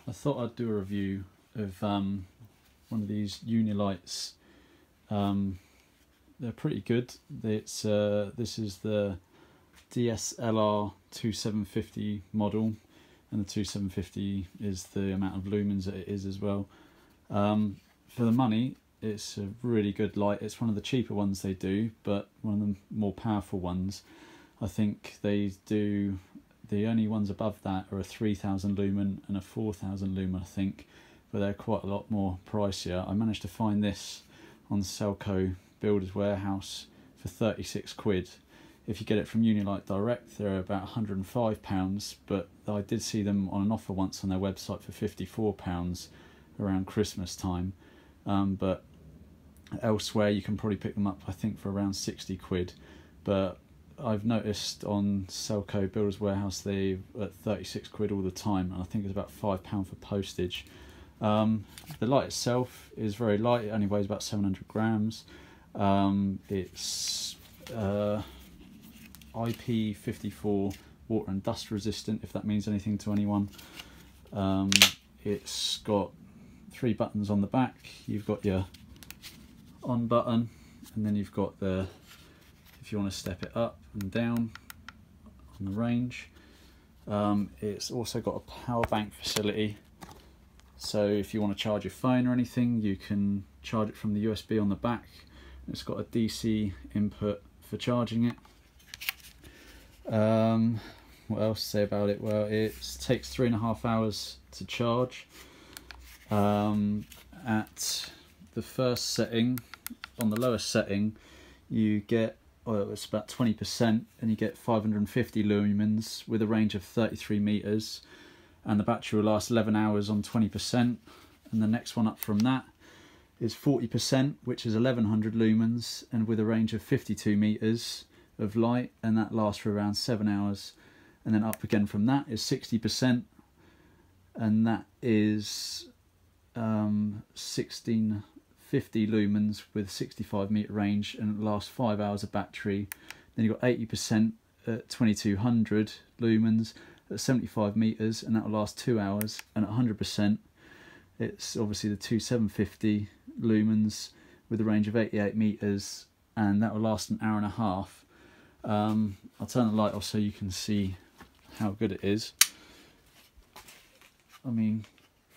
I thought I'd do a review of one of these UNILITEs. They're pretty good. This is the DSLR 2750 model, and the 2750 is the amount of lumens that it is as well. For the money, it's a really good light. It's one of the cheaper ones they do, but one of the more powerful ones. I think they do, the only ones above that are a 3000 lumen and a 4000 lumen, I think, but they're quite a lot more pricier. I managed to find this on Selco Builders Warehouse for 36 quid. If you get it from UNILITE direct, they're about £105, but I did see them on an offer once on their website for £54 around Christmas time. But elsewhere you can probably pick them up, I think, for around 60 quid. But I've noticed on Selco Builders Warehouse they're at 36 quid all the time, and I think it's about £5 for postage. The light itself is very light. It only weighs about 700 grams. It's IP54 water and dust resistant, if that means anything to anyone. It's got 3 buttons on the back. You've got your on button, and then you've got the, if you want to step it up and down on the range. It's also got a power bank facility, so if you want to charge your phone or anything, you can charge it from the USB on the back. It's got a DC input for charging it. What else to say about it? Well, it takes 3.5 hours to charge. At the first setting, on the lowest setting, you get, well, it's about 20%, and you get 550 lumens with a range of 33 meters, and the battery will last 11 hours on 20%. And the next one up from that is 40%, which is 1100 lumens and with a range of 52 meters of light, and that lasts for around 7 hours. And then up again from that is 60%, and that is 1650 lumens with 65 meter range, and it lasts 5 hours of battery. Then you've got 80% at 2200 lumens at 75 meters, and that will last 2 hours. And at 100%, it's obviously the 2750 lumens with a range of 88 meters, and that will last an hour and a half. I'll turn the light off so you can see how good it is. I mean,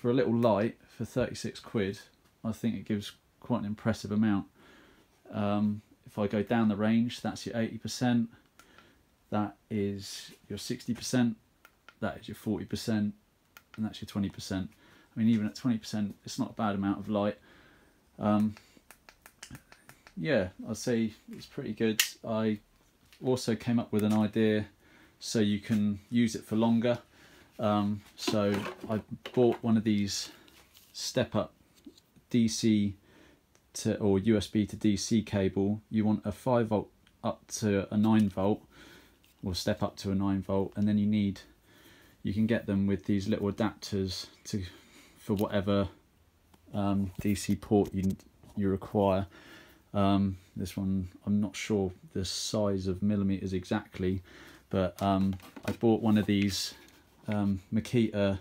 for a little light for 36 quid, I think it gives quite an impressive amount. If I go down the range, that's your 80%, that is your 60%, that is your 40%, and that's your 20%. I mean, even at 20%, it's not a bad amount of light. Yeah, I'd say it's pretty good. I also came up with an idea so you can use it for longer. So I bought one of these step-up DC to, or USB to DC cable. You want a 5 volt up to a 9 volt, or step up to a 9 volt, and then you can get them with these little adapters for whatever DC port you require. This one, I'm not sure the size of millimeters exactly, but I bought one of these Makita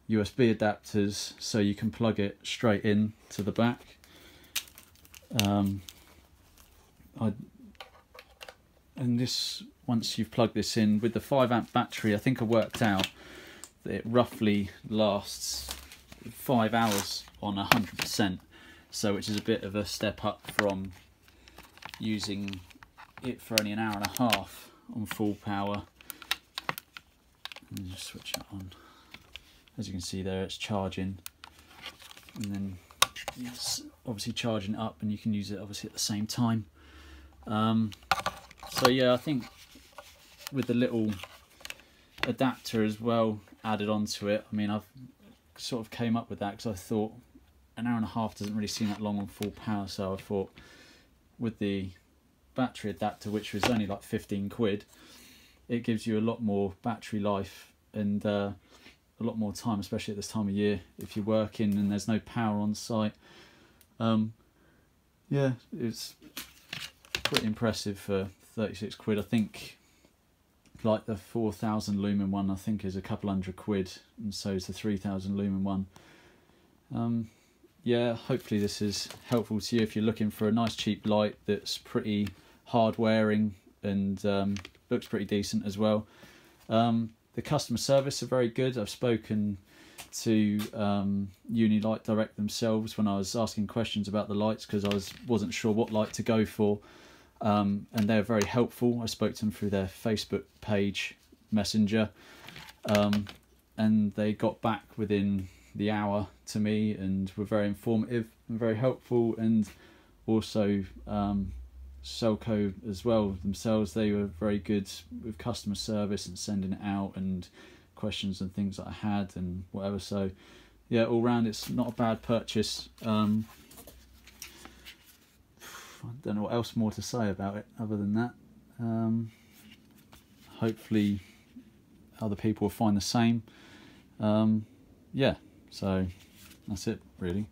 USB adapters so you can plug it straight in to the back. And this, once you've plugged this in with the 5 amp battery, I think I worked out that it roughly lasts 5 hours on 100%, so which is a bit of a step up from using it for only an hour and a half on full power. Let me just switch it on. As you can see there, it's charging, and then it's obviously charging up, and you can use it obviously at the same time. So yeah, I think with the little adapter as well added onto it, I mean, I've sort of came up with that because I thought an hour and a half doesn't really seem that long on full power, so I thought with the battery adapter, which was only like 15 quid, it gives you a lot more battery life and a lot more time, especially at this time of year if you're working and there's no power on site. Yeah, it's pretty impressive for 36 quid. I think like the 4000 lumen one I think is a couple £100, and so is the 3000 lumen one. Yeah, hopefully this is helpful to you if you're looking for a nice cheap light that's pretty hard wearing and looks pretty decent as well. The customer service are very good. I've spoken to UNILITE Direct themselves when I was asking questions about the lights, because I wasn't sure what light to go for, and they're very helpful. I spoke to them through their Facebook page messenger, and they got back within the hour to me and were very informative and very helpful. And also Selco as well themselves, they were very good with customer service and sending it out and questions and things that I had and whatever. So yeah, all round it's not a bad purchase. I don't know what else more to say about it other than that. Hopefully other people will find the same. Yeah, so that's it really.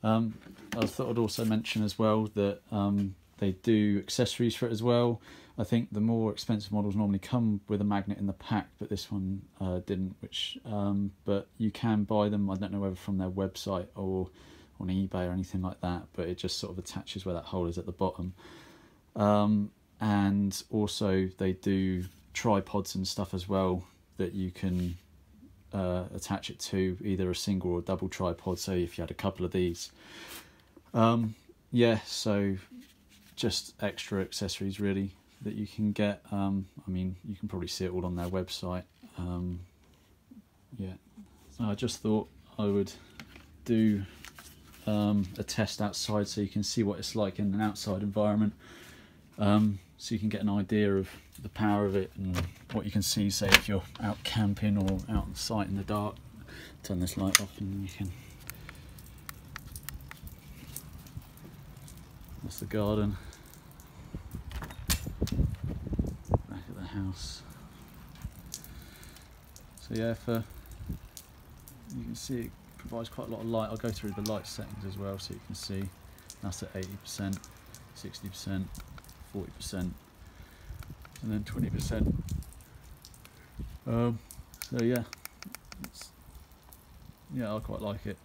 I thought I'd also mention as well that they do accessories for it as well. I think the more expensive models normally come with a magnet in the pack, but this one didn't. But you can buy them. I don't know whether from their website or on eBay or anything like that. But it just sort of attaches where that hole is at the bottom. And also they do tripods and stuff as well that you can attach it to, either a single or double tripod. So if you had a couple of these. Yeah, so just extra accessories really that you can get. I mean, you can probably see it all on their website. Yeah, so I just thought I would do a test outside so you can see what it's like in an outside environment, so you can get an idea of the power of it and what you can see, say if you're out camping or out on site in the dark. Turn this light off and you can... That's the garden, back at the house. So yeah, you can see it provides quite a lot of light. I'll go through the light settings as well so you can see. That's at 80%, 60%, 40%, and then 20%. So yeah, I quite like it.